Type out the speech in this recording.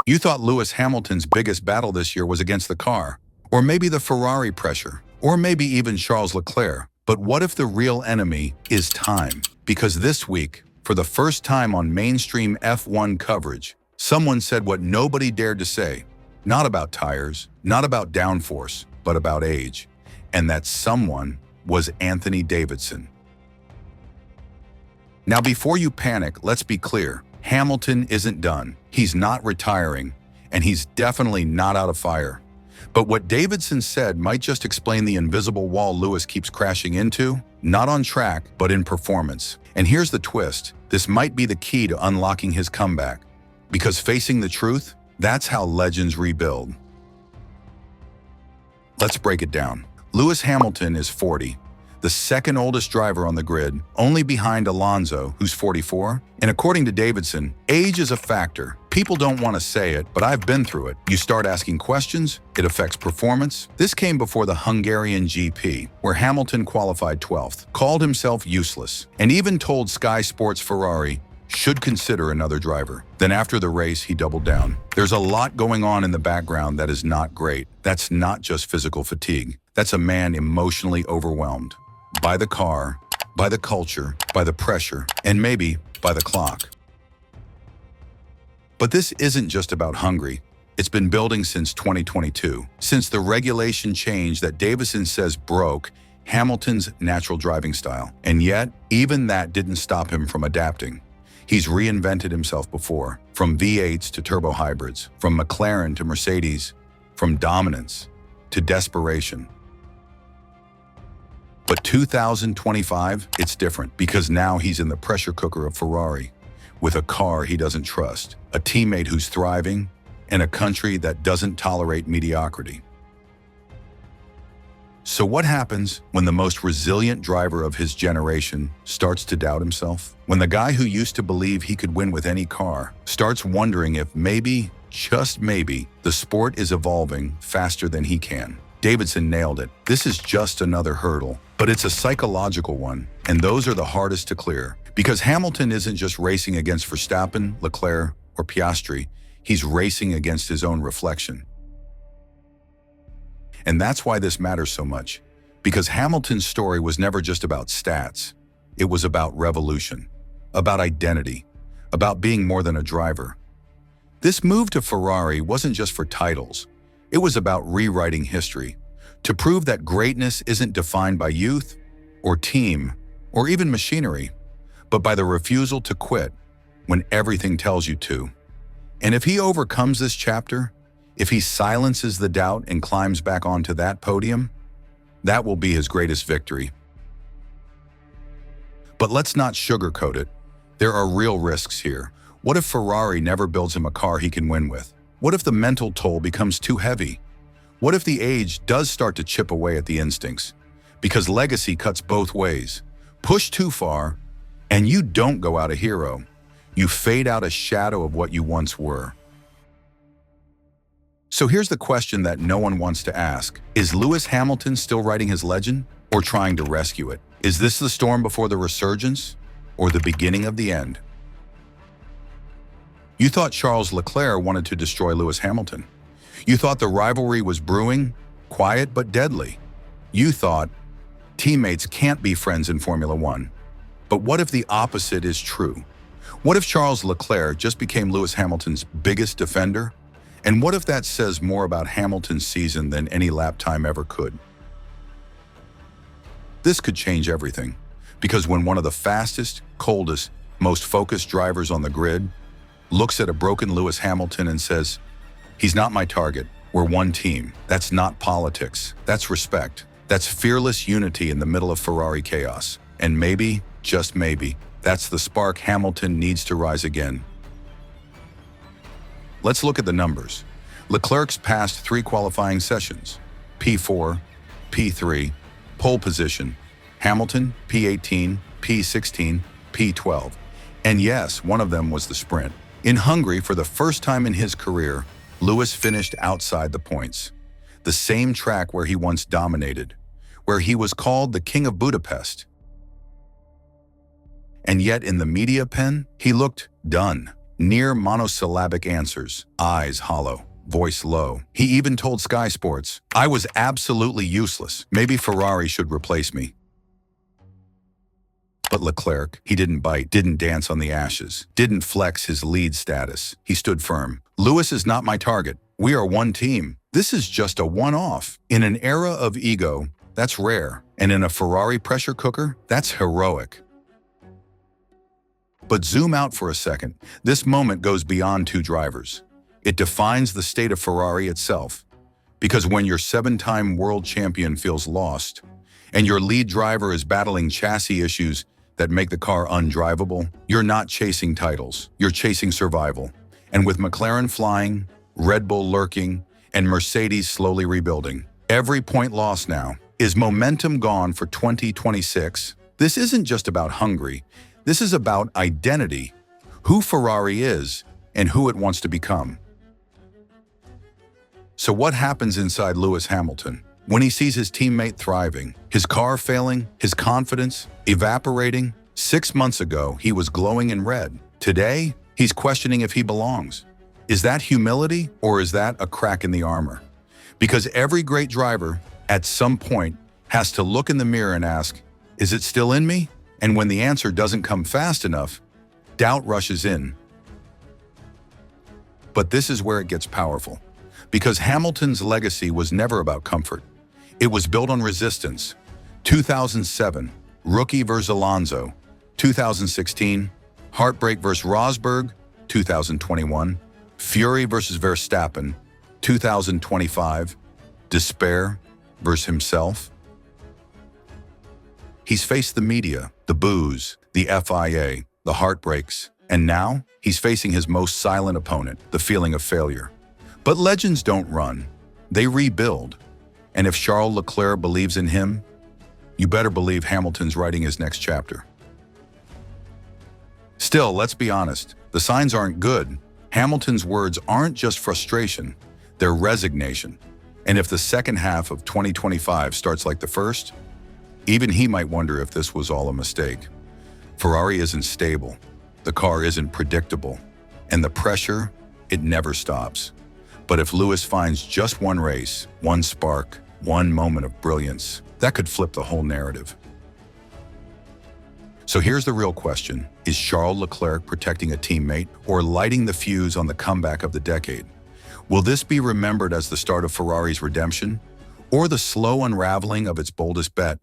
You thought Lewis Hamilton's biggest battle this year was against the car, or maybe the Ferrari pressure, or maybe even Charles Leclerc. But what if the real enemy is time? Because this week, for the first time on mainstream F1 coverage, someone said what nobody dared to say. Not about tires, not about downforce, but about age. And that someone was Anthony Davidson. Now, before you panic, let's be clear. Hamilton isn't done. He's not retiring, and he's definitely not out of fire. But what Davidson said might just explain the invisible wall Lewis keeps crashing into, not on track, but in performance. And here's the twist. This might be the key to unlocking his comeback. Because facing the truth, that's how legends rebuild. Let's break it down. Lewis Hamilton is 40, the second oldest driver on the grid, only behind Alonso, who's 44. And according to Davidson, age is a factor. People don't want to say it, but I've been through it. You start asking questions, it affects performance. This came before the Hungarian GP, where Hamilton qualified 12th, called himself useless, and even told Sky Sports Ferrari should consider another driver. Then after the race, he doubled down. There's a lot going on in the background that is not great. That's not just physical fatigue. That's a man emotionally overwhelmed. By the car, by the culture, by the pressure, and maybe by the clock. But this isn't just about Hungary. It's been building since 2022, since the regulation change that Davidson says broke Hamilton's natural driving style. And yet, even that didn't stop him from adapting. He's reinvented himself before, from V8s to turbo hybrids, from McLaren to Mercedes, from dominance to desperation. But 2025, it's different, because now he's in the pressure cooker of Ferrari, with a car he doesn't trust, a teammate who's thriving, and a country that doesn't tolerate mediocrity. So what happens when the most resilient driver of his generation starts to doubt himself? When the guy who used to believe he could win with any car starts wondering if maybe, just maybe, the sport is evolving faster than he can? Davidson nailed it. This is just another hurdle, but it's a psychological one, and those are the hardest to clear. Because Hamilton isn't just racing against Verstappen, Leclerc, or Piastri, he's racing against his own reflection. And that's why this matters so much, because Hamilton's story was never just about stats. It was about revolution, about identity, about being more than a driver. This move to Ferrari wasn't just for titles. It was about rewriting history, to prove that greatness isn't defined by youth, or team, or even machinery, but by the refusal to quit when everything tells you to. And if he overcomes this chapter, if he silences the doubt and climbs back onto that podium, that will be his greatest victory. But let's not sugarcoat it. There are real risks here. What if Ferrari never builds him a car he can win with? What if the mental toll becomes too heavy? What if the age does start to chip away at the instincts? Because legacy cuts both ways. Push too far, and you don't go out a hero. You fade out a shadow of what you once were. So here's the question that no one wants to ask. Is Lewis Hamilton still writing his legend, or trying to rescue it? Is this the storm before the resurgence, or the beginning of the end? You thought Charles Leclerc wanted to destroy Lewis Hamilton. You thought the rivalry was brewing, quiet but deadly. You thought teammates can't be friends in Formula One. But what if the opposite is true? What if Charles Leclerc just became Lewis Hamilton's biggest defender? And what if that says more about Hamilton's season than any lap time ever could? This could change everything, because when one of the fastest, coldest, most focused drivers on the grid looks at a broken Lewis Hamilton and says, "He's not my target, we're one team," that's not politics, that's respect. That's fearless unity in the middle of Ferrari chaos. And maybe, just maybe, that's the spark Hamilton needs to rise again. Let's look at the numbers. Leclerc's passed 3 qualifying sessions, P4, P3, pole position. Hamilton, P18, P16, P12. And yes, one of them was the sprint. In Hungary, for the first time in his career, Lewis finished outside the points. The same track where he once dominated, where he was called the King of Budapest. And yet in the media pen, he looked done. Near monosyllabic answers, eyes hollow, voice low. He even told Sky Sports, "I was absolutely useless. Maybe Ferrari should replace me." But Leclerc, he didn't bite, didn't dance on the ashes, didn't flex his lead status. He stood firm. "Lewis is not my target. We are one team. This is just a one-off." In an era of ego, that's rare. And in a Ferrari pressure cooker, that's heroic. But zoom out for a second. This moment goes beyond two drivers. It defines the state of Ferrari itself. Because when your seven-time world champion feels lost, and your lead driver is battling chassis issues that make the car undrivable, you're not chasing titles, you're chasing survival. And with McLaren flying, Red Bull lurking, and Mercedes slowly rebuilding, every point lost now is momentum gone for 2026. This isn't just about Hungary, this is about identity, who Ferrari is, and who it wants to become. So what happens inside Lewis Hamilton? When he sees his teammate thriving, his car failing, his confidence evaporating. 6 months ago, he was glowing in red. Today, he's questioning if he belongs. Is that humility or is that a crack in the armor? Because every great driver, at some point, has to look in the mirror and ask, is it still in me? And when the answer doesn't come fast enough, doubt rushes in. But this is where it gets powerful. Because Hamilton's legacy was never about comfort. It was built on resistance. 2007, rookie versus Alonso. 2016, heartbreak versus Rosberg. 2021, fury versus Verstappen. 2025, despair versus himself. He's faced the media, the boos, the FIA, the heartbreaks, and now he's facing his most silent opponent, the feeling of failure. But legends don't run, they rebuild. And if Charles Leclerc believes in him, you better believe Hamilton's writing his next chapter. Still, let's be honest, the signs aren't good. Hamilton's words aren't just frustration, they're resignation. And if the second half of 2025 starts like the first, even he might wonder if this was all a mistake. Ferrari isn't stable, the car isn't predictable, and the pressure, it never stops. But if Lewis finds just one race, one spark, one moment of brilliance, that could flip the whole narrative. So here's the real question. Is Charles Leclerc protecting a teammate or lighting the fuse on the comeback of the decade? Will this be remembered as the start of Ferrari's redemption or the slow unraveling of its boldest bet?